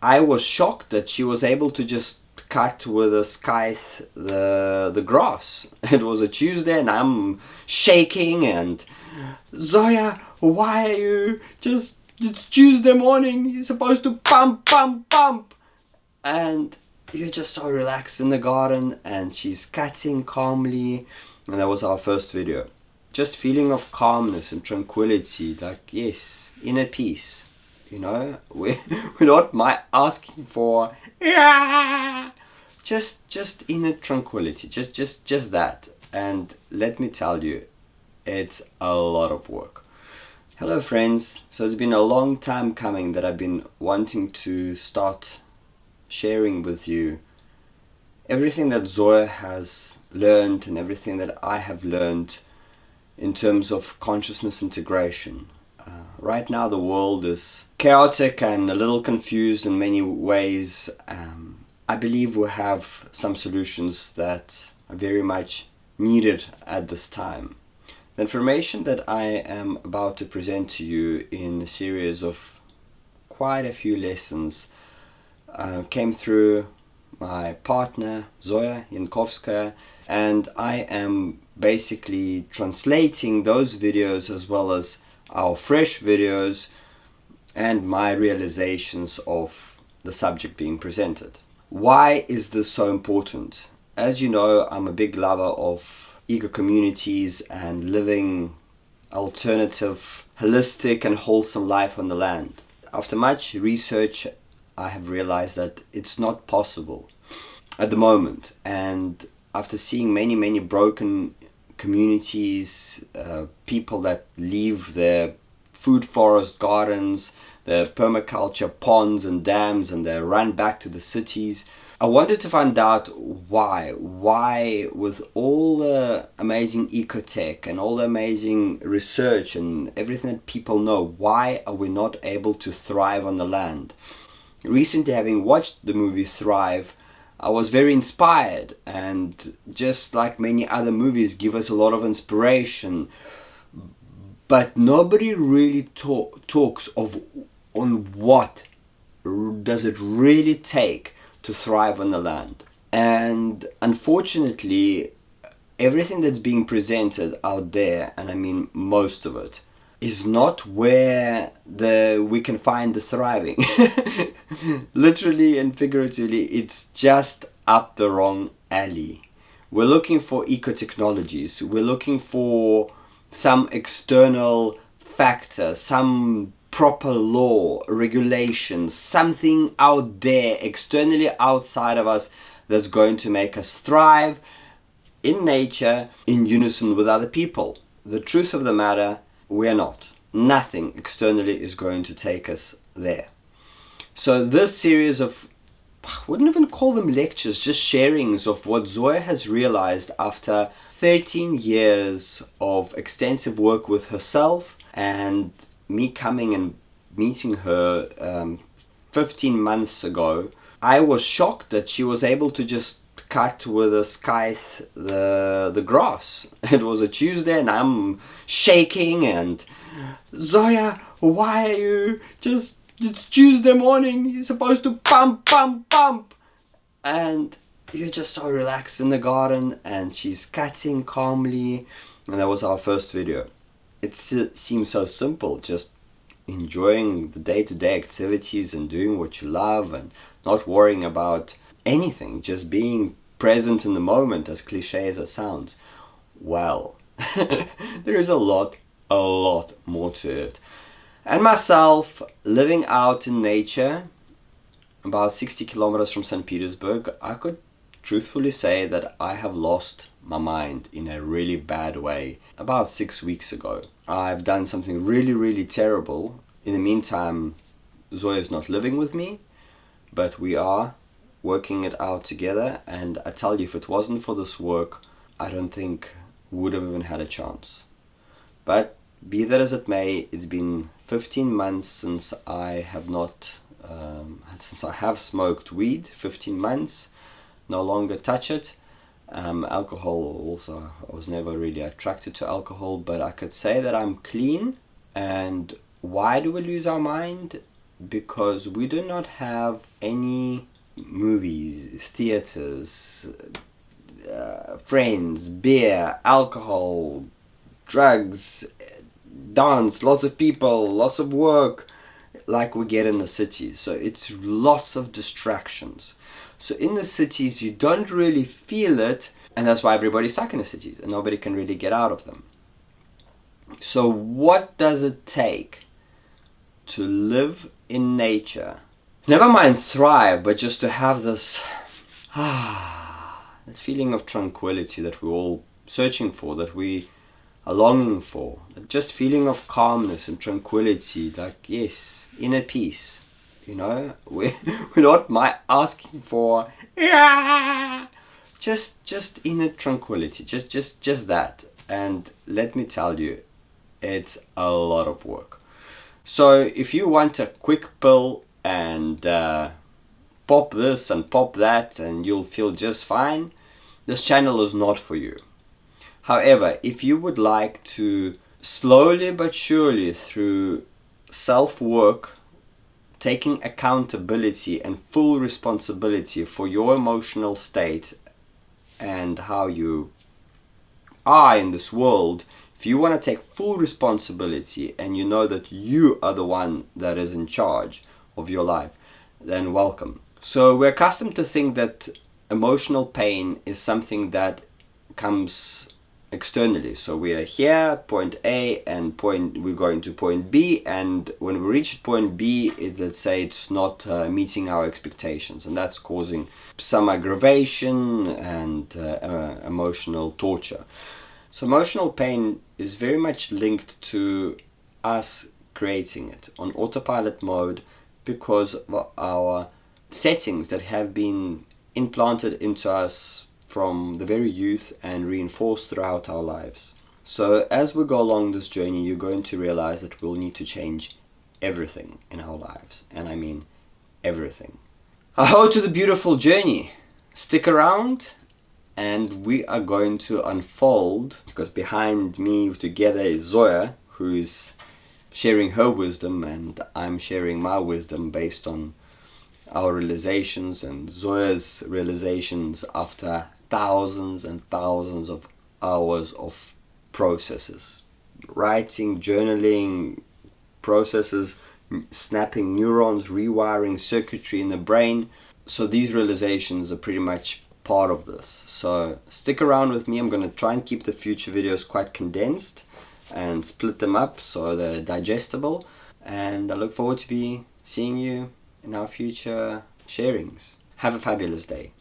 I was shocked that she was able to just cut with a scythe the grass. It was a Tuesday and I'm shaking and, Zoya, why are you just, it's Tuesday morning, you're supposed to pump. And you're just so relaxed in the garden and she's cutting calmly. And that was our first video. Just feeling of calmness and tranquility, like, yes, inner peace. You know, we're not asking for, yeah, just inner tranquility, just that. And let me tell you, it's a lot of work. Hello friends, so it's been a long time coming that I've been wanting to start sharing with you everything that Zoya has learned and everything that I have learned in terms of consciousness integration. Right now the world is chaotic and a little confused in many ways. I believe we have some solutions that are very much needed at this time. The information that I am about to present to you in a series of quite a few lessons came through my partner Zoya Yankovskaya, and I am basically translating those videos as well as our fresh videos and my realizations of the subject being presented. Why is this so important? As you know, I'm a big lover of eco communities and living alternative, holistic and wholesome life on the land. After much research, I have realized that it's not possible at the moment, and after seeing many broken communities, people that leave their food forest gardens, their permaculture ponds and dams, and they run back to the cities, I wanted to find out why with all the amazing ecotech and all the amazing research and everything that people know, why are we not able to thrive on the land? Recently, having watched the movie Thrive, I was very inspired, and just like many other movies give us a lot of inspiration, but nobody really talks on what does it really take to thrive on the land. And unfortunately, everything that's being presented out there, and I mean most of it, is not where we can find the thriving. Literally and figuratively, it's just up the wrong alley. We're looking for eco-technologies. We're looking for some external factor, some proper law, regulations, something out there, externally outside of us, that's going to make us thrive in nature, in unison with other people. The truth of the matter, we're not. Nothing externally is going to take us there. So this series of, I wouldn't even call them lectures, just sharings of what Zoya has realized after 13 years of extensive work with herself, and me coming and meeting her 15 months ago. I was shocked that she was able to just cut with a scythe the grass. It was a Tuesday and I'm shaking and, Zoya, why are you just, it's Tuesday morning, you're supposed to pump. And you're just so relaxed in the garden and she's cutting calmly. And that was our first video. It seems so simple, just enjoying the day-to-day activities and doing what you love and not worrying about anything, just being present in the moment, as cliche as it sounds. Well, there is a lot more to it. And myself, living out in nature, about 60 kilometers from St. Petersburg, I could truthfully say that I have lost my mind in a really bad way about 6 weeks ago. I've done something really terrible. In the meantime, Zoya is not living with me, but we are working it out together, and I tell you, if it wasn't for this work, I don't think we would have even had a chance. But be that as it may, it's been 15 months since I have smoked weed. 15 months, no longer touch it. Alcohol also, I was never really attracted to alcohol, but I could say that I'm clean. And why do we lose our mind? because we do not have any movies, theaters, friends, beer, alcohol, drugs, dance, lots of people, lots of work like we get in the cities. So it's lots of distractions. So in the cities you don't really feel it, and that's why everybody's stuck in the cities and nobody can really get out of them. So what does it take to live in nature? Never mind thrive, but just to have this that feeling of tranquility that we're all searching for, that we are longing for, just feeling of calmness and tranquility, like, yes, inner peace. You know, we're not asking for just inner tranquility, just that. And let me tell you, it's a lot of work. So if you want a quick pill and pop this and pop that and you'll feel just fine, this channel is not for you. However, if you would like to slowly but surely, through self-work, taking accountability and full responsibility for your emotional state and how you are in this world, if you want to take full responsibility and you know that you are the one that is in charge of your life, then welcome. So we're accustomed to think that emotional pain is something that comes externally. So we are here at point A and we're going to point B, and when we reach point B, let's say it's not meeting our expectations, and that's causing some aggravation and emotional torture. So emotional pain is very much linked to us creating it on autopilot mode because of our settings that have been implanted into us from the very youth and reinforced throughout our lives. So as we go along this journey, you're going to realize that we'll need to change everything in our lives, and I mean everything. Aho to the beautiful journey. Stick around and we are going to unfold, because behind me together is Zoya, who is sharing her wisdom, and I'm sharing my wisdom based on our realizations and Zoya's realizations after thousands and thousands of hours of processes. Writing, journaling, processes, snapping neurons, rewiring circuitry in the brain. So these realizations are pretty much part of this. So stick around with me. I'm going to try and keep the future videos quite condensed and split them up so they're digestible. And I look forward to seeing you in our future sharings. Have a fabulous day.